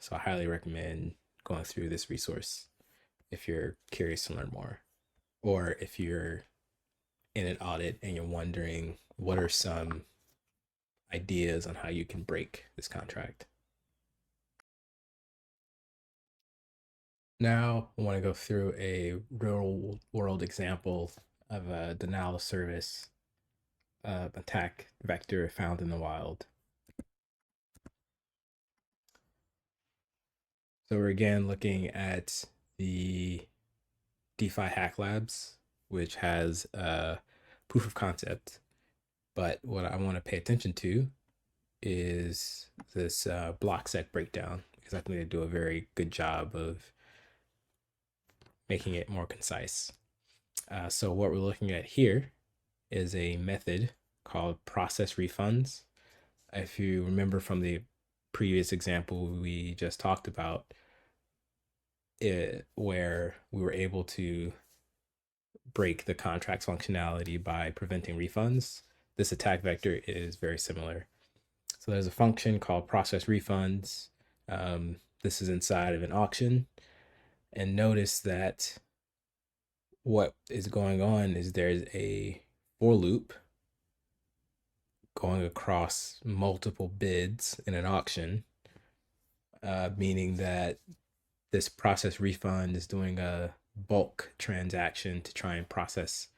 So I highly recommend going through this resource if you're curious to learn more, or if you're in an audit and you're wondering what are some ideas on how you can break this contract. Now I want to go through a real world example of a denial of service attack vector found in the wild. So we're again looking at the DeFi Hack Labs, which has a proof of concept. But what I want to pay attention to is this block-sec breakdown, because I think they do a very good job of making it more concise. So what we're looking at here is a method called process refunds. If you remember from the previous example we just talked about, where we were able to break the contract's functionality by preventing refunds, this attack vector is very similar. So there's a function called process refunds. This is inside of an auction. And notice that what is going on is there's a for loop going across multiple bids in an auction, meaning that this process refund is doing a bulk transaction to try and process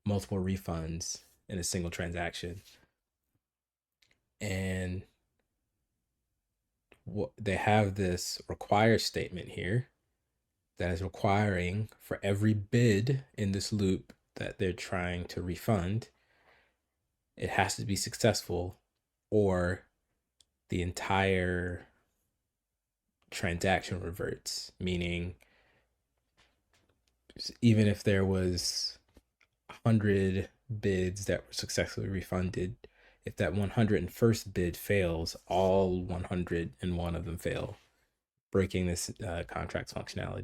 multiple refunds in a single transaction. And they have this require statement here that is requiring for every bid in this loop that they're trying to refund, it has to be successful or the entire transaction reverts, meaning even if there was 100 bids that were successfully refunded, if that 101st bid fails, all 101 of them fail, breaking this contract's functionality.